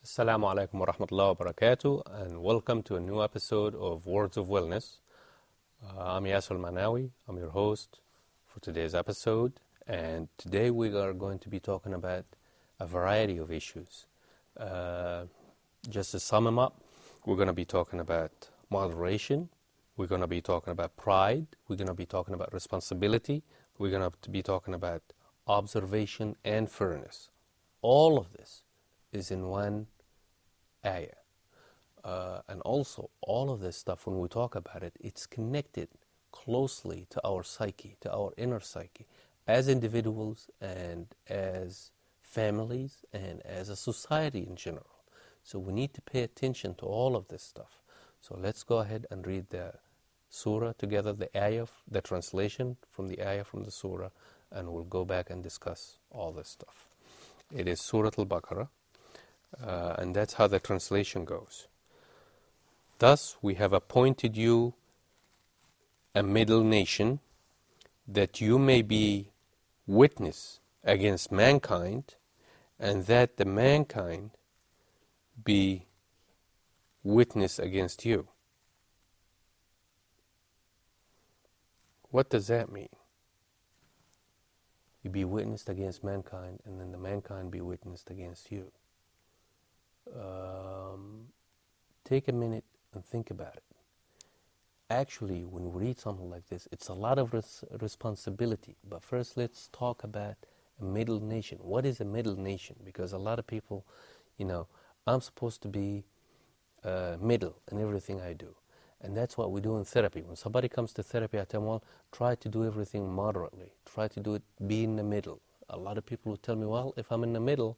Assalamu alaikum wa rahmatullahi wa barakatuh, and welcome to a new episode of Words of Wellness. I'm Yassir Al-Manawi. I'm your host for today's episode, and today we are going to be talking about a variety of issues. Just to sum them up, we're going to be talking about moderation, we're going to be talking about pride, we're going to be talking about responsibility, we're going to be talking about observation and fairness. All of this is in one ayah. And also, all of this stuff, when we talk about it, it's connected closely to our psyche, to our inner psyche, as individuals and as families and as a society in general. So we need to pay attention to all of this stuff. So let's go ahead and read the surah together, the ayah, the translation from the ayah from the surah, and we'll go back and discuss all this stuff. It is Surah Al-Baqarah, and that's how the translation goes. Thus we have appointed you a middle nation, that you may be witness against mankind, and that the mankind be witness against you. What does that mean? You be witnessed against mankind, and then the mankind be witnessed against you. Take a minute and think about it. Actually, when we read something like this, it's a lot of responsibility. But first, let's talk about a middle nation. What is a middle nation? Because a lot of people, I'm supposed to be middle in everything I do. And that's what we do in therapy. When somebody comes to therapy, I tell them, well, try to do everything moderately. Try to do it, be in the middle. A lot of people will tell me, well, if I'm in the middle,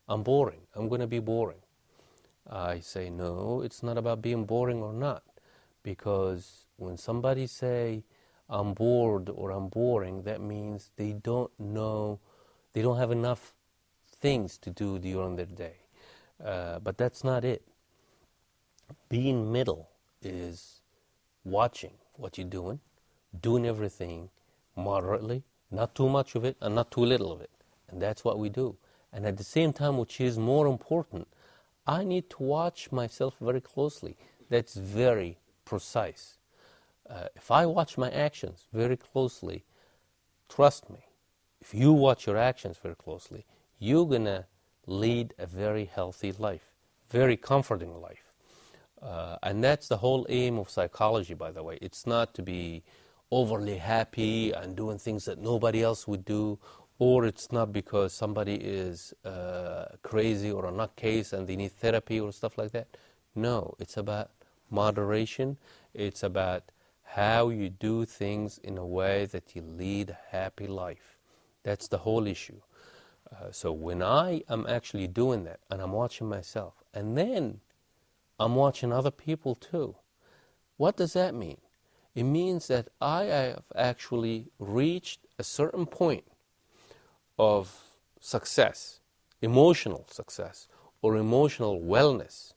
I'm boring. I'm going to be boring. I say, no, it's not about being boring or not. Because when somebody say, I'm bored or I'm boring, that means they don't have enough things to do during their day. But that's not it. Being middle is watching what you're doing everything moderately, not too much of it and not too little of it. And that's what we do. And at the same time, which is more important, I need to watch myself very closely. That's very precise. If I watch my actions very closely, trust me, if you watch your actions very closely, you're going to lead a very healthy life, very comforting life. And that's the whole aim of psychology, by the way. It's not to be overly happy and doing things that nobody else would do, or it's not because somebody is crazy or a nutcase and they need therapy or stuff like that. No, it's about moderation. It's about how you do things in a way that you lead a happy life. That's the whole issue. So when I am actually doing that, and I'm watching myself, and then I'm watching other people too, what does that mean? It means that I have actually reached a certain point of success, emotional success, or emotional wellness.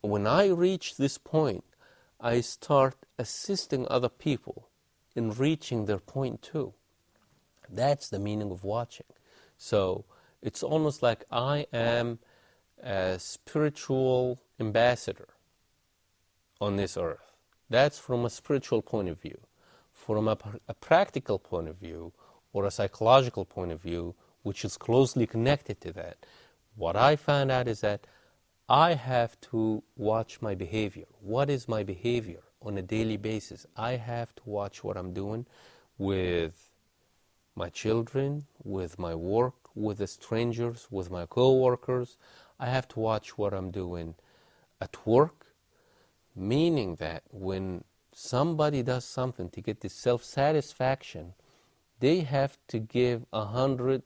When I reach this point, I start assisting other people in reaching their point too. That's the meaning of watching. So it's almost like I am a spiritual ambassador on this earth. That's from a spiritual point of view. From a practical point of view, or a psychological point of view, which is closely connected to that, what I found out is that I have to watch my behavior. What is my behavior on a daily basis? I have to watch what I'm doing with my children, with my work, with the strangers, with my co-workers. I have to watch what I'm doing at work, meaning that when somebody does something to get this self-satisfaction, they have to give 100%,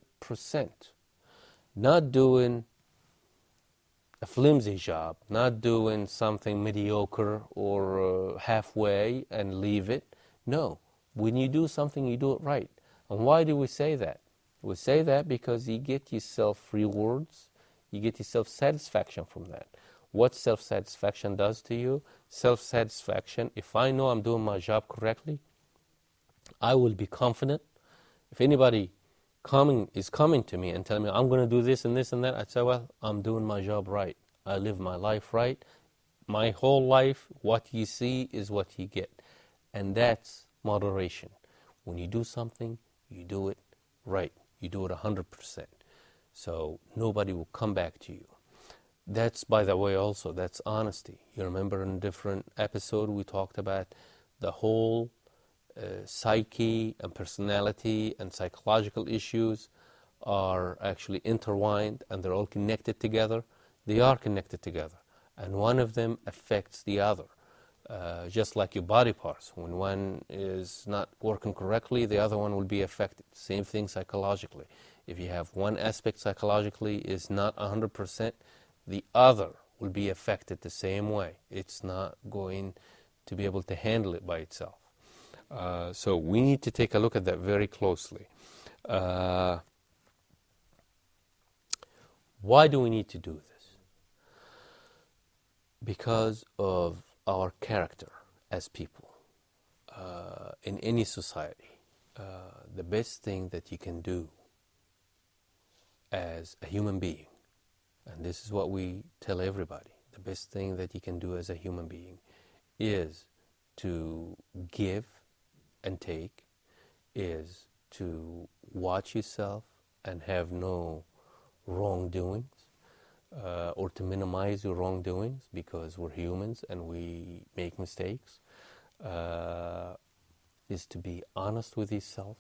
not doing a flimsy job, not doing something mediocre or halfway and leave it. No, when you do something, you do it right. And why do we say that? We say that because you get yourself rewards, you get yourself satisfaction from that. What self-satisfaction does to you? Self-satisfaction, if I know I'm doing my job correctly, I will be confident. If anybody coming to me and telling me I'm going to do this and this and that, I'd say, well, I'm doing my job right. I live my life right. My whole life, what you see is what you get. And that's moderation. When you do something, you do it right. You do it 100%. So nobody will come back to you. That's, by the way, also, that's honesty. You remember in a different episode we talked about the whole psyche and personality and psychological issues are actually intertwined and they're all connected together. They are connected together. And one of them affects the other. Just like your body parts. When one is not working correctly, the other one will be affected. Same thing psychologically. If you have one aspect psychologically is not 100%, the other will be affected the same way. It's not going to be able to handle it by itself. So we need to take a look at that very closely. Why do we need to do this? Because of our character as people. In any society, the best thing that you can do as a human being, and this is what we tell everybody, the best thing that you can do as a human being is to give and take, is to watch yourself and have no wrongdoings, or to minimize your wrongdoings, because we're humans and we make mistakes, is to be honest with yourself,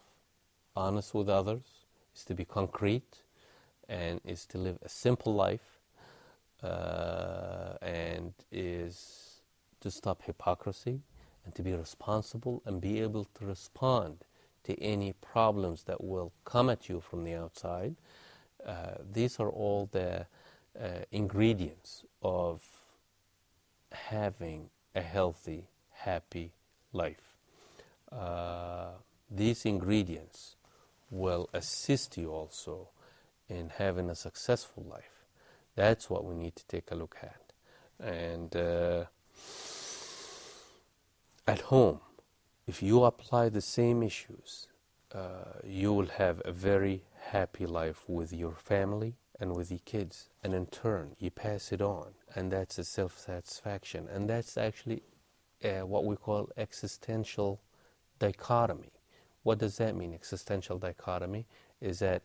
honest with others, is to be concrete, and is to live a simple life, and is to stop hypocrisy, and to be responsible and be able to respond to any problems that will come at you from the outside. These are all the ingredients of having a healthy, happy life. These ingredients will assist you also in having a successful life. That's what we need to take a look at. And at home, if you apply the same issues, you will have a very happy life with your family and with your kids, and in turn you pass it on, and that's a self-satisfaction, and that's actually what we call existential dichotomy. What does that mean? Existential dichotomy is that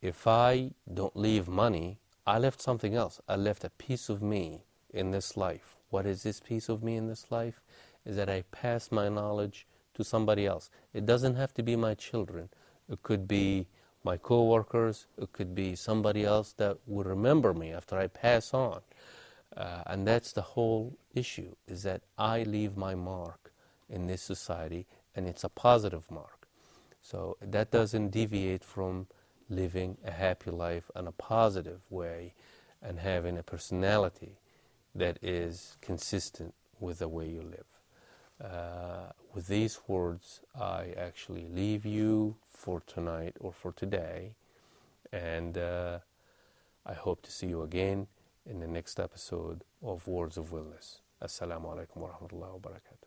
if I don't leave money, I left something else. I left a piece of me in this life. What is this piece of me in this life? Is that I pass my knowledge to somebody else. It doesn't have to be my children. It could be my co-workers. It could be somebody else that will remember me after I pass on. And that's the whole issue, is that I leave my mark in this society, and it's a positive mark. So that doesn't deviate from living a happy life in a positive way and having a personality that is consistent with the way you live. With these words, I actually leave you for tonight or for today, and I hope to see you again in the next episode of Words of Wellness. Assalamu alaikum wa rahmatullahi wa barakatuh.